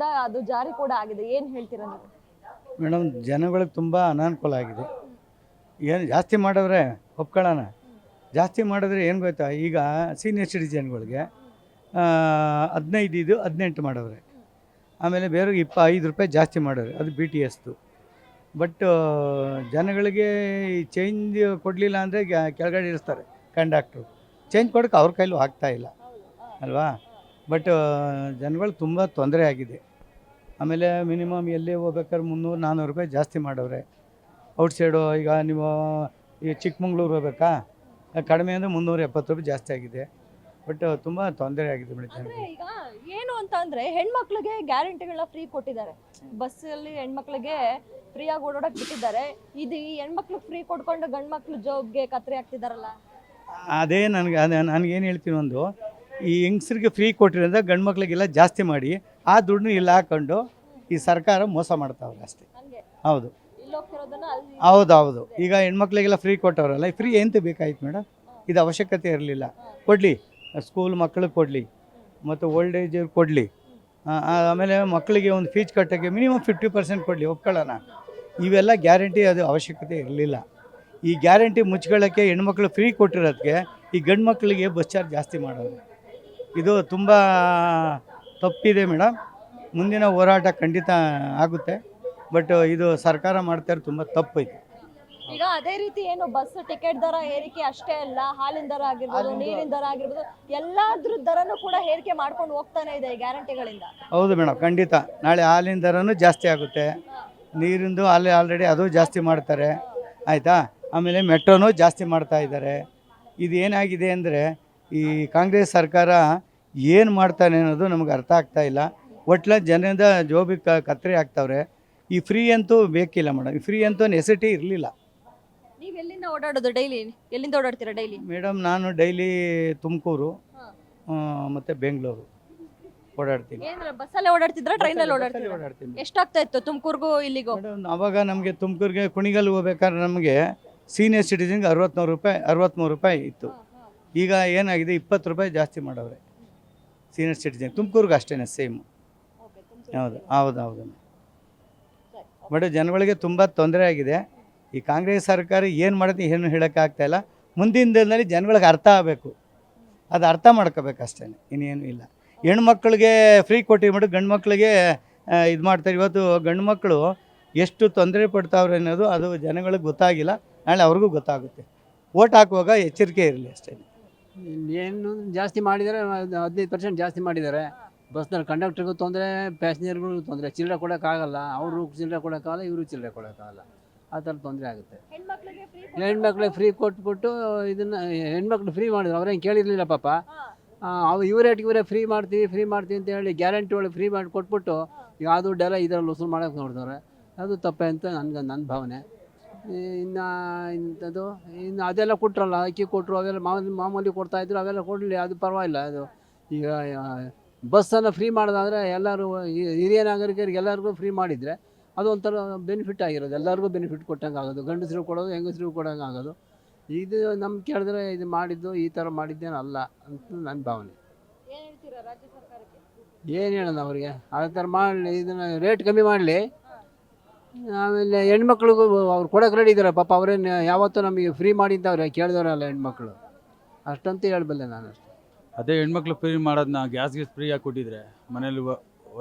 ವರ್ಷದಿಂದ ಅದು ಜಾರಿ ಕೂಡ ಆಗಿದೆ. ಏನು ಹೇಳ್ತೀರಾ ನೀವು? ಮೇಡಮ್, ಜನಗಳಿಗೆ ತುಂಬ ಅನಾನುಕೂಲ ಆಗಿದೆ. ಏನು ಜಾಸ್ತಿ ಮಾಡವ್ರೆ ಒಪ್ಕೊಳ್ಳೋಣ. ಜಾಸ್ತಿ ಮಾಡಿದ್ರೆ ಏನು ಗೊತ್ತಾ, ಈಗ ಸೀನಿಯರ್ ಸಿಟಿಜನ್ಗಳಿಗೆ 15 18 ಮಾಡವ್ರೆ. ಆಮೇಲೆ ಬೇರೆಗೆ 5 ರೂಪಾಯಿ ಜಾಸ್ತಿ ಮಾಡವ್ರೆ, ಅದು BTSದು. ಬಟ್ ಜನಗಳಿಗೆ ಈ ಚೇಂಜ್ ಕೊಡಲಿಲ್ಲ ಅಂದರೆ ಕೆಳಗಡೆ ಇರಿಸ್ತಾರೆ ಕಂಡಕ್ಟ್ರು. ಚೇಂಜ್ ಕೊಡೋಕೆ ಅವ್ರ ಕೈಲೂ ಆಗ್ತಾಯಿಲ್ಲ ಅಲ್ವಾ. ಬಟ್ ಜನಗಳು ತುಂಬ ತೊಂದರೆ ಆಗಿದೆ. ಆಮೇಲೆ ಮಿನಿಮಮ್ ಎಲ್ಲೇ ಹೋಗ್ಬೇಕಾದ್ರೆ 300-400 ರೂಪಾಯಿ ಜಾಸ್ತಿ ಮಾಡವ್ರೆ. ಔಟ್ಸೈಡು ಈಗ ನೀವು ಈ ಚಿಕ್ಕಮಂಗ್ಳೂರು ಹೋಗ್ಬೇಕಾ, ಕಡಿಮೆ ಅಂದರೆ 370 ರೂಪಾಯಿ ಜಾಸ್ತಿ ಆಗಿದೆ. ಬಟ್ ತುಂಬ ತೊಂದರೆ ಆಗಿದೆ ಮೇಡಮ್ ಜನರಿಗೆ. ಈಗ ಏನು ಅಂತ ಅಂದ್ರೆ ಹೆಣ್ಮಕ್ಳಿಗೆ ಗ್ಯಾರಂಟಿಗಳನ್ನ ಫ್ರೀ ಕೊಟ್ಟಿದ್ದಾರೆ. ಬಸ್ಸಲ್ಲಿ ಹೆಣ್ಮಕ್ಳಿಗೆ ಫ್ರೀಯಾಗಿ ಓಡಾಡಕ್ ಬಿಟ್ಟಿದ್ದಾರೆ. ಇದು ಈ ಹೆಣ್ಮಕ್ಳಿಗೆ ಫ್ರೀ ಕೊಡ್ಕೊಂಡು ಗಂಡು ಮಕ್ಳು ಜಾಬ್ಗೆ ಕತ್ರಿ ಆಗ್ತಿದಾರಲ್ಲ. ಅದೇ ನನಗೇನು ಹೇಳ್ತೀನಿ, ಒಂದು ಈ ಹೆಂಗಸ್ರಿಗೆ ಫ್ರೀ ಕೊಟ್ಟಿರೋದ್ರಿಂದ ಗಂಡು ಮಕ್ಳಿಗೆಲ್ಲ ಜಾಸ್ತಿ ಮಾಡಿ ಆ ದುಡ್ಡನ್ನ ಇಲ್ಲಿ ಹಾಕ್ಕೊಂಡು ಈ ಸರ್ಕಾರ ಮೋಸ ಮಾಡ್ತಾವ್ರೆ ಅಷ್ಟೇ. ಹೌದು ಹೌದು. ಈಗ ಹೆಣ್ಮಕ್ಳಿಗೆಲ್ಲ ಫ್ರೀ ಕೊಟ್ಟವ್ರಲ್ಲ, ಫ್ರೀ ಎಂತ ಬೇಕಾಯ್ತು ಮೇಡಮ್? ಇದು ಅವಶ್ಯಕತೆ ಇರಲಿಲ್ಲ. ಕೊಡಲಿ, ಸ್ಕೂಲ್ ಮಕ್ಳಿಗೆ ಕೊಡಲಿ, ಮತ್ತು ಓಲ್ಡ್ ಏಜ್ ಕೊಡಲಿ. ಆಮೇಲೆ ಮಕ್ಕಳಿಗೆ ಒಂದು ಫೀಸ್ ಕಟ್ಟೋಕ್ಕೆ ಮಿನಿಮಮ್ 50% ಕೊಡಲಿ, ಒಪ್ಕೊಳ್ಳೋಣ. ಇವೆಲ್ಲ ಗ್ಯಾರಂಟಿ ಅದು ಅವಶ್ಯಕತೆ ಇರಲಿಲ್ಲ. ಈ ಗ್ಯಾರಂಟಿ ಮುಚ್ಕೊಳ್ಳೋಕ್ಕೆ ಹೆಣ್ಮಕ್ಳು ಫ್ರೀ ಕೊಟ್ಟಿರೋದಕ್ಕೆ ಈ ಗಂಡು ಮಕ್ಕಳಿಗೆ ಬಸ್ ಚಾರ್ಜ್ ಜಾಸ್ತಿ ಮಾಡೋದು, ಇದು ತುಂಬ ತಪ್ಪಿದೆ ಮೇಡಮ್. ಮುಂದಿನ ಹೋರಾಟ ಖಂಡಿತ ಆಗುತ್ತೆ. ಬಟ್ ಇದು ಸರ್ಕಾರ ಮಾಡ್ತಾರೆ ತುಂಬ ತಪ್ಪೈತೆ. ಈಗ ಅದೇ ರೀತಿ ಏನು ಬಸ್ ಟಿಕೆಟ್ ದರ ಏರಿಕೆ ಅಷ್ಟೇ ಅಲ್ಲ, ಹಾಲಿನ ದರ ಆಗಿರ್ಬೋದು, ನೀರಿನ ದರ ಆಗಿರ್ಬೋದು, ಎಲ್ಲಾದ್ರ ದರನೂ ಕೂಡ ಏರಿಕೆ ಮಾಡ್ಕೊಂಡು ಹೋಗ್ತಾನೆ ಇದೆ ಈ ಗ್ಯಾರಂಟಿಗಳಿಂದ. ಹೌದು ಮೇಡಮ್, ಖಂಡಿತ. ನಾಳೆ ಹಾಲಿನ ದರನೂ ಜಾಸ್ತಿ ಆಗುತ್ತೆ, ನೀರಿಂದು ಆಲ್ರೆಡಿ ಅದು ಜಾಸ್ತಿ ಮಾಡ್ತಾರೆ, ಆಯಿತಾ. ಆಮೇಲೆ ಮೆಟ್ರೋನೂ ಜಾಸ್ತಿ ಮಾಡ್ತಾ ಇದ್ದಾರೆ. ಇದು ಏನಾಗಿದೆ ಅಂದರೆ ಈ ಕಾಂಗ್ರೆಸ್ ಸರ್ಕಾರ ಏನು ಮಾಡ್ತಾನೆ ಅನ್ನೋದು ನಮಗೆ ಅರ್ಥ ಆಗ್ತಾ ಇಲ್ಲ. ಒಟ್ಲ ಜನರಿಂದ ಜೋಬಿಗೆ ಕತ್ತರಿ ಆಗ್ತಾವ್ರೆ. ಈ ಫ್ರೀ ಅಂತೂ ಬೇಕಿಲ್ಲ ಮೇಡಮ್, ಈ ಫ್ರೀ ಅಂತೂ ನೆಸಿಟಿ ಇರಲಿಲ್ಲ. ನೀವು ಎಲ್ಲಿಂದ ಓಡಾಡೋದು ಡೈಲಿ? ಎಲ್ಲಿಂದ ಓಡಾಡ್ತೀರಾ ಡೈಲಿ? ಮೇಡಮ್, ನಾನು ಡೈಲಿ ತುಮಕೂರು ಮತ್ತು ಬೆಂಗಳೂರು ಓಡಾಡ್ತೀನಿ. ಬಸ್ಸಲ್ಲೇ ಓಡಾಡ್ತಿದ್ರಾ, ಟ್ರೈನಲ್ಲಿ ಓಡಾಡ್ತೀನಿ? ಎಷ್ಟಾಗ್ತಾ ಇತ್ತು ತುಮಕೂರ್ಗೂ ಇಲ್ಲಿಗೂ? ಮೇಡಮ್, ಅವಾಗ ನಮಗೆ ತುಮಕೂರಿಗೆ ಕುಣಿಗಲ್ ಹೋಗ್ಬೇಕಾದ್ರೆ ನಮಗೆ ಸೀನಿಯರ್ ಸಿಟಿಜನ್ಗೆ 63 ರೂಪಾಯಿ ಇತ್ತು. ಈಗ ಏನಾಗಿದೆ, 20 ರೂಪಾಯಿ ಜಾಸ್ತಿ ಮಾಡವ್ರೆ ಸೀನಿಯರ್ ಸಿಟಿಜನ್. ತುಮಕೂರ್ಗೆ ಅಷ್ಟೇ ಸೇಮು. ಹೌದು. ಬಟ್ ಜನಗಳಿಗೆ ತುಂಬ ತೊಂದರೆ ಆಗಿದೆ. ಈ ಕಾಂಗ್ರೆಸ್ ಸರ್ಕಾರ ಏನು ಮಾಡುತ್ತೆ ಏನು ಹೇಳೋಕ್ಕಾಗ್ತಾಯಿಲ್ಲ. ಮುಂದಿನ ದಿನದಲ್ಲಿ ಜನಗಳಿಗೆ ಅರ್ಥ ಆಗಬೇಕು, ಅದು ಅರ್ಥ ಮಾಡ್ಕೋಬೇಕು ಅಷ್ಟೇ, ಇನ್ನೇನು ಇಲ್ಲ. ಹೆಣ್ಮಕ್ಳಿಗೆ ಫ್ರೀ ಕೊಟ್ಟಿಬಿಟ್ಟು ಗಂಡು ಮಕ್ಕಳಿಗೆ ಇದು ಮಾಡ್ತಾರೆ. ಇವತ್ತು ಗಂಡು ಮಕ್ಕಳು ಎಷ್ಟು ತೊಂದರೆ ಪಡ್ತಾವ್ರೆ ಅನ್ನೋದು ಅದು ಜನಗಳಿಗೆ ಗೊತ್ತಾಗಿಲ್ಲ. ನಾಳೆ ಅವ್ರಿಗೂ ಗೊತ್ತಾಗುತ್ತೆ. ಓಟ್ ಹಾಕುವಾಗ ಎಚ್ಚರಿಕೆ ಇರಲಿ ಅಷ್ಟೇ. ಏನು ಜಾಸ್ತಿ ಮಾಡಿದ್ದಾರೆ, 15% ಜಾಸ್ತಿ ಮಾಡಿದ್ದಾರೆ. ಬಸ್ನಲ್ಲಿ ಕಂಡಕ್ಟರ್ಗೂ ತೊಂದರೆ, ಪ್ಯಾಸೆಂಜರ್ಗಳಿಗೂ ತೊಂದರೆ. ಚಿಲ್ಲರೆ ಕೊಡೋಕ್ಕಾಗಲ್ಲ, ಅವರು ಚಿಲ್ಲರೆ ಕೊಡೋಕ್ಕಾಗಲ್ಲ, ಇವರು ಚಿಲ್ಲರೆ ಕೊಡೋಕ್ಕಾಗಲ್ಲ. ಆ ಥರ ತೊಂದರೆ ಆಗುತ್ತೆ. ಹೆಣ್ಮಕ್ಳಿಗೆ ಫ್ರೀ ಕೊಟ್ಬಿಟ್ಟು ಇದನ್ನು ಹೆಣ್ಮಕ್ಳು ಫ್ರೀ ಮಾಡಿದ್ರು. ಅವ್ರೇನು ಕೇಳಿರಲಿಲ್ಲ ಪಾಪ. ಇವ್ರ ರೇಟ್ಗೆ ಇವರೇ ಫ್ರೀ ಮಾಡ್ತೀವಿ ಅಂತ ಹೇಳಿ ಗ್ಯಾರಂಟಿ ಒಳಗೆ ಫ್ರೀ ಮಾಡಿ ಕೊಟ್ಬಿಟ್ಟು ಯಾವ ದುಡ್ಡೆಲ್ಲ ಇದರಲ್ಲಿ ವಸೂಲು ಮಾಡೋಕ್ಕೆ ನೋಡ್ತಾರೆ. ಅದು ತಪ್ಪೆ ಅಂತ ನನ್ನ ಭಾವನೆ. ಇನ್ನು ಅದೆಲ್ಲ ಕೊಟ್ರಲ್ಲ, ಅಕ್ಕಿ ಕೊಟ್ಟರು, ಅವೆಲ್ಲ ಮಾಮೂಲಿ ಕೊಡ್ತಾಯಿದ್ರು, ಅವೆಲ್ಲ ಕೊಡಲಿ, ಅದು ಪರವಾಗಿಲ್ಲ. ಅದು ಈಗ ಬಸ್ಸನ್ನು ಫ್ರೀ ಮಾಡೋದಾದರೆ ಎಲ್ಲರೂ ಹಿರಿಯ ನಾಗರಿಕರಿಗೆ ಎಲ್ಲರಿಗೂ ಫ್ರೀ ಮಾಡಿದರೆ ಅದು ಒಂಥರ ಬೆನಿಫಿಟ್ ಆಗಿರೋದು, ಎಲ್ಲರಿಗೂ ಬೆನಿಫಿಟ್ ಕೊಟ್ಟಂಗೆ ಆಗೋದು. ಗಂಡಸರು ಕೊಡೋದು, ಹೆಂಗಸರು ಕೊಡೋಂಗೆ ಆಗೋದು. ಇದು ನಮ್ಗೆ ಕೇಳಿದ್ರೆ ಇದು ಮಾಡಿದ್ದು ಈ ಥರ ಮಾಡಿದ್ದೇನಲ್ಲ ಅಂತ ನನ್ನ ಭಾವನೆ. ಏನು ಹೇಳೋದು ಅವರಿಗೆ? ಆ ಥರ ಮಾಡಲಿ, ಇದನ್ನು ರೇಟ್ ಕಮ್ಮಿ ಮಾಡಲಿ. ಆಮೇಲೆ ಹೆಣ್ಮಕ್ಳಿಗೂ ಅವ್ರು ಕೊಡೋಕೆ ರೆಡಿ ಇದ್ದಾರೆ ಪಾಪ. ಅವರೇನು ಯಾವತ್ತೂ ನಮಗೆ ಫ್ರೀ ಮಾಡಿದ್ದವ್ರೆ ಕೇಳಿದವರಲ್ಲ ಹೆಣ್ಮಕ್ಳು, ಅಷ್ಟಂತೂ ಹೇಳಬಲ್ಲೆ ನಾನು ಅಷ್ಟೇ. ಅದೇ ಹೆಣ್ಮಕ್ಳು ಫ್ರೀ ಮಾಡೋದನ್ನ ಗ್ಯಾಸ್ ಫ್ರೀಯಾಗಿ ಕೊಟ್ಟಿದ್ರೆ ಮನೇಲಿ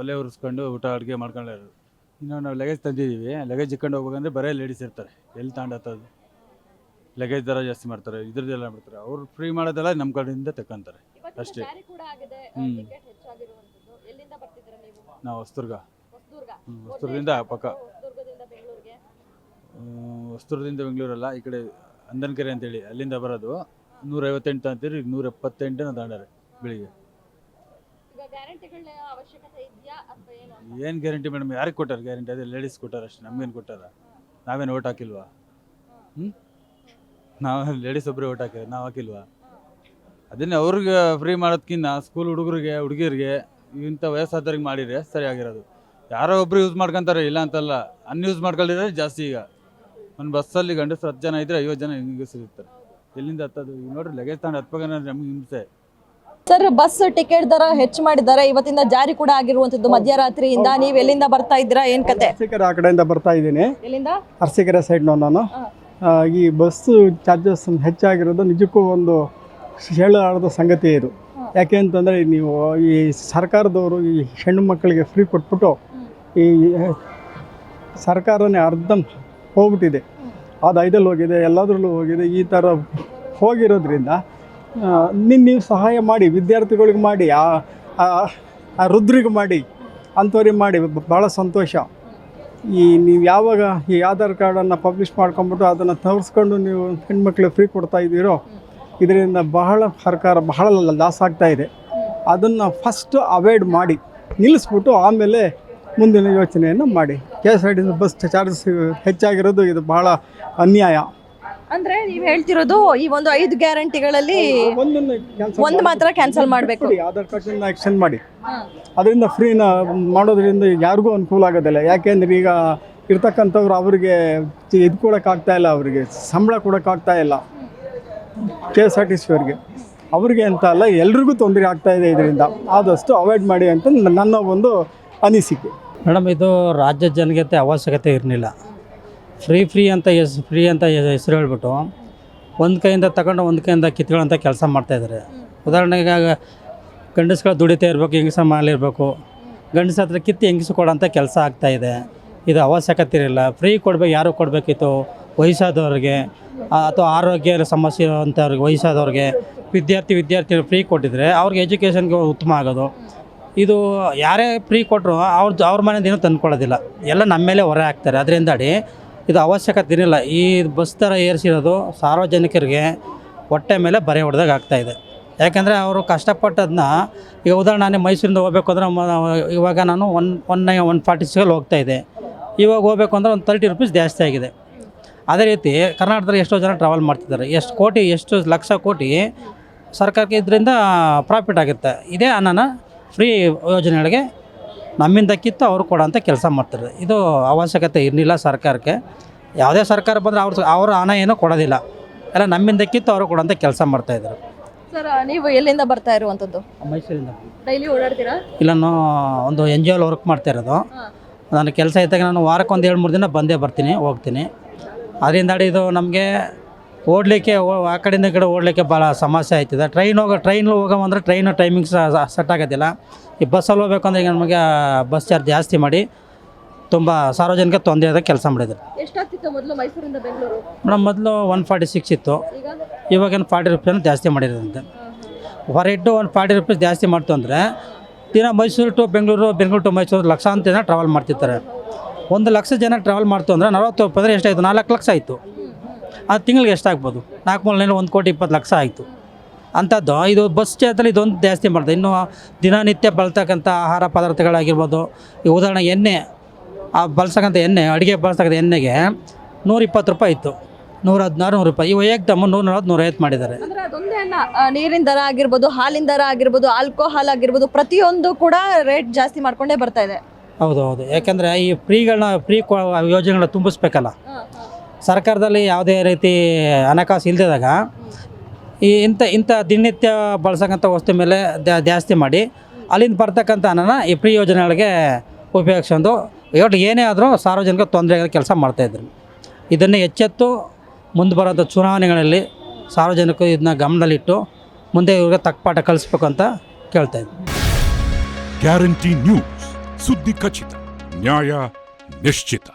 ಒಲೆ ಉರಿಸ್ಕೊಂಡು ಊಟ ಅಡುಗೆ ಮಾಡ್ಕೊಳ್ಳೋರು. ಇನ್ನು ನಾವು ಲಗೇಜ್ ತಂದಿದ್ದೀವಿ, ಲಗೇಜ್ ಇಟ್ಕೊಂಡು ಹೋಗ್ಬೇಕಂದ್ರೆ ಬರೀ ಲೇಡೀಸ್ ಇರ್ತಾರೆ, ಎಲ್ಲಿ ತಗೊಂಡತ್ತದು ಲಗೇಜ್ ದರ ಜಾಸ್ತಿ ಮಾಡ್ತಾರೆ, ಇದ್ರದ್ದೆಲ್ಲ ಮಾಡ್ತಾರೆ. ಅವ್ರು ಫ್ರೀ ಮಾಡೋದೆಲ್ಲ ನಮ್ಮ ಕಡೆಯಿಂದ ತಗೊಂತಾರೆ ಅಷ್ಟೇ. ನಾವು ಹೊಸದುರ್ಗದಿಂದ ಪಕ್ಕ, ಹೊಸದುರ್ಗದಿಂದ ಬೆಂಗಳೂರಲ್ಲ, ಈ ಕಡೆ ಅಂದನಕೆರೆ ಅಂತೇಳಿ ಅಲ್ಲಿಂದ ಬರೋದು. 158 ಅಂತೀರಿ, ಈಗ 178 ತಗೊಂಡಾರೆ ಬೆಳಿಗ್ಗೆ. ಏನು ಗ್ಯಾರಂಟಿ ಮೇಡಮ್? ಯಾರಿಗೆ ಕೊಟ್ಟಾರೆ ಗ್ಯಾರಂಟಿ? ಅದೇ ಲೇಡೀಸ್ ಕೊಟ್ಟಾರ ಅಷ್ಟೇ, ನಮ್ಗೇನು ಕೊಟ್ಟಾರ? ನಾವೇನು ಓಟ್ ಹಾಕಿಲ್ವಾ? ನಾವು ಲೇಡೀಸ್ ಒಬ್ಬರೇ ಓಟ್ ಹಾಕಿದ್ರೆ ನಾವು ಹಾಕಿಲ್ವಾ? ಅದನ್ನೇ ಅವ್ರಿಗೆ ಫ್ರೀ ಮಾಡೋದಕ್ಕಿಂತ ಸ್ಕೂಲ್ ಹುಡುಗರಿಗೆ ಹುಡುಗಿರಿಗೆ ಇಂಥ ವಯಸ್ಸಾದವ್ರಿಗೆ ಮಾಡಿದರೆ ಸರಿಯಾಗಿರೋದು. ಯಾರೋ ಒಬ್ರು ಯೂಸ್ ಮಾಡ್ಕೊತಾರೆ, ಇಲ್ಲ ಅಂತಲ್ಲ, ಅನ್ಯೂಸ್ ಮಾಡ್ಕೊಂಡಿದ್ರೆ ಜಾಸ್ತಿ. ಈಗ ಒಂದು ಬಸ್ಸಲ್ಲಿ ಗಂಡಸರು 10 ಜನ ಇದ್ದರೆ 50 ಜನ ಹೆಂಗಸರು ಇರ್ತಾರೆ. ಎಲ್ಲಿಂದ ಹತ್ತದು? ಈಗ ನೋಡ್ರಿ, ಲಗೇಜ್ ತಗೊಂಡು ಹತ್ಬೇಕಾದ್ರೆ ನಮ್ಗೆ ಹಿಂಸೆ. ಸರ್, ಬಸ್ ಟಿಕೆಟ್ ದರ ಹೆಚ್ಚು ಮಾಡಿದ್ದಾರೆ, ಇವತ್ತಿಂದ ಜಾರಿ ಕೂಡ ಆಗಿರುವಂತದ್ದು ಮಧ್ಯರಾತ್ರಿಯಿಂದ. ನೀವು ಎಲ್ಲಿಂದ ಬರ್ತಾ ಇದ್ದೀರಾ, ಏನ್ ಕತೆ? ಅರಸೀಕೆರೆ ಆ ಕಡೆಯಿಂದ ಬರ್ತಾ ಇದ್ದೀನಿ, ಎಲ್ಲಿಂದ? ಅರಸೀಕೆರೆ ಸೈಡ್ನ ನಾನು. ಈ ಬಸ್ಸು ಚಾರ್ಜಸ್ ಹೆಚ್ಚಾಗಿರೋದು ನಿಜಕ್ಕೂ ಒಂದು ಹೇಳಲಾರದ ಸಂಗತಿ ಇದು. ಯಾಕೆ ಅಂತಂದರೆ ನೀವು ಈ ಸರ್ಕಾರದವರು ಈ ಹೆಣ್ಣು ಮಕ್ಕಳಿಗೆ ಫ್ರೀ ಕೊಟ್ಬಿಟ್ಟು ಈ ಸರ್ಕಾರನೇ ಅರ್ಧ ಹೋಗ್ಬಿಟ್ಟಿದೆ, ಅದು ಐದಲ್ಲಿ ಹೋಗಿದೆ, ಎಲ್ಲದರಲ್ಲೂ ಹೋಗಿದೆ. ಈ ಥರ ಹೋಗಿರೋದ್ರಿಂದ ನೀವು ಸಹಾಯ ಮಾಡಿ, ವಿದ್ಯಾರ್ಥಿಗಳಿಗೆ ಮಾಡಿ, ಆ ವೃದ್ಧರಿಗೆ ಮಾಡಿ, ಅಂಥವ್ರಿಗೆ ಮಾಡಿ, ಭಾಳ ಸಂತೋಷ. ನೀವು ಯಾವಾಗ ಈ ಆಧಾರ್ ಕಾರ್ಡನ್ನು ಪಬ್ಲಿಷ್ ಮಾಡ್ಕೊಂಬಿಟ್ಟು ಅದನ್ನು ತೋರಿಸ್ಕೊಂಡು ನೀವು ಹೆಣ್ಮಕ್ಳಿಗೆ ಫ್ರೀ ಕೊಡ್ತಾ ಇದ್ದೀರೋ, ಇದರಿಂದ ಬಹಳ ಸರ್ಕಾರ ಬಹಳ ಲಾಸ್ ಆಗ್ತಾಯಿದೆ. ಅದನ್ನು ಫಸ್ಟು ಅವಾಯ್ಡ್ ಮಾಡಿ ನಿಲ್ಲಿಸ್ಬಿಟ್ಟು ಆಮೇಲೆ ಮುಂದಿನ ಯೋಚನೆಯನ್ನು ಮಾಡಿ. KSRTC ಬಸ್ ಚಾರ್ಜಸ್ ಹೆಚ್ಚಾಗಿರೋದು ಇದು ಬಹಳ ಅನ್ಯಾಯ. ಅಂದ್ರೆ ನೀವು ಹೇಳ್ತಿರೋದು ಈ ಒಂದು 5 ಗ್ಯಾರಂಟಿಗಳಲ್ಲಿ ಒಂದು ಮಾತ್ರ ಕ್ಯಾನ್ಸಲ್ ಮಾಡಬೇಕು. ಆಧಾರ್ ಕಾರ್ಡನ್ನು ಎಕ್ಸ್ಟೆಂಡ್ ಮಾಡಿ, ಅದರಿಂದ ಫ್ರೀನ ಮಾಡೋದ್ರಿಂದ ಯಾರಿಗೂ ಅನುಕೂಲ ಆಗೋದಿಲ್ಲ. ಯಾಕೆಂದರೆ ಈಗ ಇರ್ತಕ್ಕಂಥವ್ರು ಅವರಿಗೆ ಇದು ಕೊಡೋಕ್ಕಾಗ್ತಾ ಇಲ್ಲ, ಅವರಿಗೆ ಸಂಬಳ ಕೊಡೋಕ್ಕಾಗ್ತಾ ಇಲ್ಲ. KSRTC ಅವ್ರಿಗೆ ಅಂತ ಅಲ್ಲ, ಎಲ್ರಿಗೂ ತೊಂದರೆ ಆಗ್ತಾ ಇದೆ. ಇದರಿಂದ ಆದಷ್ಟು ಅವಾಯ್ಡ್ ಮಾಡಿ ಅಂತ ನನ್ನ ಒಂದು ಅನಿಸಿಕೆ. ಮೇಡಮ್, ಇದು ರಾಜ್ಯ ಜನಗತೆ ಅವಶ್ಯಕತೆ ಇರಲಿಲ್ಲ. ಫ್ರೀ ಅಂತ ಹೆಸರು ಹೇಳ್ಬಿಟ್ಟು ಒಂದು ಕೈಯಿಂದ ತಗೊಂಡು ಒಂದು ಕೈಯಿಂದ ಕಿತ್ಕೊಳ್ಳೋಂಥ ಕೆಲಸ ಮಾಡ್ತಾಯಿದ್ದಾರೆ. ಉದಾಹರಣೆಗೆ ಗಂಡಸ್ಗಳು ದುಡಿತಾ ಇರಬೇಕು, ಹೆಂಗಸ ಮನೇಲಿರಬೇಕು, ಗಂಡಸ ಹತ್ರ ಕಿತ್ತು ಹೆಂಗಸು ಕೊಡೋಂಥ ಕೆಲಸ ಆಗ್ತಾಯಿದೆ. ಇದು ಅವಶ್ಯಕತೆ ಇರಲಿಲ್ಲ. ಫ್ರೀ ಕೊಡಬೇಕು. ಯಾರು ಕೊಡಬೇಕಿತ್ತು? ವಯಸ್ಸಾದವ್ರಿಗೆ ಅಥವಾ ಆರೋಗ್ಯ ಸಮಸ್ಯೆ ಇರೋಂಥವ್ರಿಗೆ, ವಯಸ್ಸಾದವ್ರಿಗೆ, ವಿದ್ಯಾರ್ಥಿಗಳು ಫ್ರೀ ಕೊಟ್ಟಿದ್ರೆ ಅವ್ರಿಗೆ ಎಜುಕೇಷನ್ಗೆ ಉತ್ತಮ ಆಗೋದು. ಇದು ಯಾರೇ ಫ್ರೀ ಕೊಟ್ಟರು ಅವ್ರ ಮನೆಯಿಂದ ಏನೂ ತಂದುಕೊಳ್ಳೋದಿಲ್ಲ, ಎಲ್ಲ ನಮ್ಮ ಮೇಲೆ ಹೊರೆ ಹಾಕ್ತಾರೆ. ಅದರಿಂದ ಇದು ಅವಶ್ಯಕತೆ ಇರಲಿಲ್ಲ. ಈ ಬಸ್ ದರ ಏರಿಸಿರೋದು ಸಾರ್ವಜನಿಕರಿಗೆ ಹೊಟ್ಟೆ ಮೇಲೆ ಬರೆ ಹೊಡೆದಾಗ ಆಗ್ತಾಯಿದೆ. ಯಾಕೆಂದರೆ ಅವರು ಕಷ್ಟಪಟ್ಟದನ್ನ, ಈಗ ಉದಾಹರಣೆ ಮೈಸೂರಿಂದ ಹೋಗ್ಬೇಕು ಅಂದರೆ ಇವಾಗ ನಾನು 146 ಹೋಗ್ತಾಯಿದ್ದೆ. ಇವಾಗ ಹೋಗ್ಬೇಕು ಅಂದರೆ ಒಂದು 30 ರೂಪೀಸ್ ಜಾಸ್ತಿ ಆಗಿದೆ. ಅದೇ ರೀತಿ ಕರ್ನಾಟಕದಲ್ಲಿ ಎಷ್ಟೋ ಜನ ಟ್ರಾವೆಲ್ ಮಾಡ್ತಿದ್ದಾರೆ. ಎಷ್ಟು ಲಕ್ಷ ಕೋಟಿ ಸರ್ಕಾರಕ್ಕೆ ಇದರಿಂದ ಪ್ರಾಫಿಟ್ ಆಗುತ್ತೆ. ಇದೇ ಹಣನ ಫ್ರೀ ಯೋಜನೆಗಳಿಗೆ ನಮ್ಮಿಂದ ಕಿತ್ತು ಅವರು ಕೊಡೋಂಥ ಕೆಲಸ ಮಾಡ್ತಾರೆ. ಇದು ಅವಶ್ಯಕತೆ ಇರಲಿಲ್ಲ ಸರ್ಕಾರಕ್ಕೆ. ಯಾವುದೇ ಸರ್ಕಾರ ಬಂದರೆ ಅವ್ರ ಹಣ ಏನೂ ಕೊಡೋದಿಲ್ಲ, ಎಲ್ಲ ನಮ್ಮಿಂದ ಕಿತ್ತು ಅವರು ಕೊಡೋಂಥ ಕೆಲಸ ಮಾಡ್ತಾಯಿದ್ದಾರೆ. ಸರ್, ನೀವು ಎಲ್ಲಿಂದ ಬರ್ತಾ ಇರುವಂಥದ್ದು? ಮೈಸೂರಿಂದ. ಡೈಲಿ ಓಡಾಡ್ತೀರಾ? ಇಲ್ಲ, ನಾನು ಒಂದು NGO ವರ್ಕ್ ಮಾಡ್ತಾ ಇರೋದು. ನನ್ನ ಕೆಲಸ ಇದ್ದಾಗ ನಾನು ವಾರಕ್ಕೆ ಒಂದು 2-3 ದಿನ ಬಂದೇ ಹೋಗ್ತೀನಿ. ಅದರಿಂದ ಇದು ನಮಗೆ ಓಡಲಿಕ್ಕೆ, ಆ ಕಡೆಯಿಂದ ಈ ಕಡೆ ಓಡಲಿಕ್ಕೆ ಭಾಳ ಸಮಸ್ಯೆ ಆಯ್ತಿದೆ. ಟ್ರೈನ್ ಹೋಗೋವಂದ್ರೆ ಟ್ರೈನು ಟೈಮಿಂಗ್ಸ್ ಸೆಟ್ ಆಗೋದಿಲ್ಲ. ಈ ಬಸ್ಸಲ್ಲಿ ಹೋಗ್ಬೇಕಂದ್ರೆ ಈಗ ನಮಗೆ ಬಸ್ ಚಾರ್ಜ್ ಜಾಸ್ತಿ ಮಾಡಿ ತುಂಬ ಸಾರ್ವಜನಿಕ ತೊಂದರೆ ಆದ ಕೆಲಸ ಮಾಡಿದ್ದಾರೆ. ಎಷ್ಟಾಗ್ತಿತ್ತು ಮೊದಲು ಮೈಸೂರಿಂದ ಬೆಂಗಳೂರು? ಮೇಡಮ್, ಮೊದಲು 146 ಇತ್ತು, ಇವಾಗೇನು 40 ರೂಪಾಯಿನ ಜಾಸ್ತಿ ಮಾಡಿರೋದಂತೆ. ಫಾರ್ ಹೆಡ್ 40 ರೂಪೀಸ್ ಜಾಸ್ತಿ ಮಾಡ್ತು ಅಂದರೆ ದಿನ ಮೈಸೂರು ಟು ಬೆಂಗಳೂರು ಟು ಮೈಸೂರು ಲಕ್ಷಾಂತರ ಜನ ಟ್ರಾವೆಲ್ ಮಾಡ್ತಿರ್ತಾರೆ. 1 ಲಕ್ಷ ಜನ ಟ್ರಾವೆಲ್ ಮಾಡ್ತು ಅಂದರೆ 40 ರೂಪಾಯಿ ಅಂದರೆ ಎಷ್ಟಾಯಿತು? 4 ಲಕ್ಷ ಆಯಿತು. ಅದು ತಿಂಗಳಿಗೆ ಎಷ್ಟಾಗ್ಬೋದು? 4 1,20,00,000 ಆಯಿತು. ಅಂಥದ್ದು ಇದು ಬಸ್ ಚಾರ್ಜಲ್ಲಿ ಇದೊಂದು ಜಾಸ್ತಿ ಮಾಡ್ತಾರೆ. ಇನ್ನು ದಿನನಿತ್ಯ ಬಳಸ್ತಕ್ಕಂಥ ಆಹಾರ ಪದಾರ್ಥಗಳಾಗಿರ್ಬೋದು, ಈ ಉದಾಹರಣೆ ಎಣ್ಣೆ, ಆ ಬಳಸ್ತಕ್ಕಂಥ ಎಣ್ಣೆ, ಅಡುಗೆ ಬಳಸ್ತಕ್ಕಂಥ ಎಣ್ಣೆಗೆ 120 ರೂಪಾಯಿ ಇತ್ತು, 116, 100 ರೂಪಾಯಿ. ಇವು ಏಕ್ದಮ್ಮ 140, 150 ಮಾಡಿದ್ದಾರೆ. ಅಂದ್ರೆ ಅದೊಂದೇ ಅಲ್ಲ, ನೀರಿನ ದರ ಆಗಿರ್ಬೋದು, ಹಾಲಿನ ದರ ಆಗಿರ್ಬೋದು, ಆಲ್ಕೋಹಾಲ್ ಆಗಿರ್ಬೋದು, ಪ್ರತಿಯೊಂದು ಕೂಡ ರೇಟ್ ಜಾಸ್ತಿ ಮಾಡ್ಕೊಂಡೇ ಬರ್ತಾ ಇದೆ. ಹೌದು. ಯಾಕೆಂದರೆ ಈ ಫ್ರೀ ಯೋಜನೆಗಳನ್ನ ತುಂಬಿಸ್ಬೇಕಲ್ಲ. ಸರ್ಕಾರದಲ್ಲಿ ಯಾವುದೇ ರೀತಿ ಹಣಕಾಸು ಇಲ್ಲದಾಗ ಇಂಥ ದಿನನಿತ್ಯ ಬಳಸಕ್ಕಂಥ ವಸ್ತು ಮೇಲೆ ಜಾಸ್ತಿ ಮಾಡಿ ಅಲ್ಲಿಂದ ಬರ್ತಕ್ಕಂಥ ಹಣನ ಈ ಫ್ರೀ ಯೋಜನೆಗಳಿಗೆ ಉಪಯೋಗಿಸ್ಕೊಂಡು ಏನೇ ಆದರೂ ಸಾರ್ವಜನಿಕ ತೊಂದರೆ ಆಗೋ ಕೆಲಸ ಮಾಡ್ತಾಯಿದ್ರು. ಇದನ್ನೇ ಎಚ್ಚೆತ್ತು ಮುಂದೆ ಬರೋಂಥ ಚುನಾವಣೆಗಳಲ್ಲಿ ಸಾರ್ವಜನಿಕರು ಇದನ್ನ ಗಮನದಲ್ಲಿಟ್ಟು ಮುಂದೆ ಇವ್ರಿಗೆ ತಕ್ಕ ಪಾಠ ಕಲಿಸ್ಬೇಕು ಅಂತ ಕೇಳ್ತಾಯಿದ್ವಿ. ಗ್ಯಾರಂಟಿ ನ್ಯೂಸ್, ಸುದ್ದಿ ಖಚಿತ, ನ್ಯಾಯ ನಿಶ್ಚಿತ.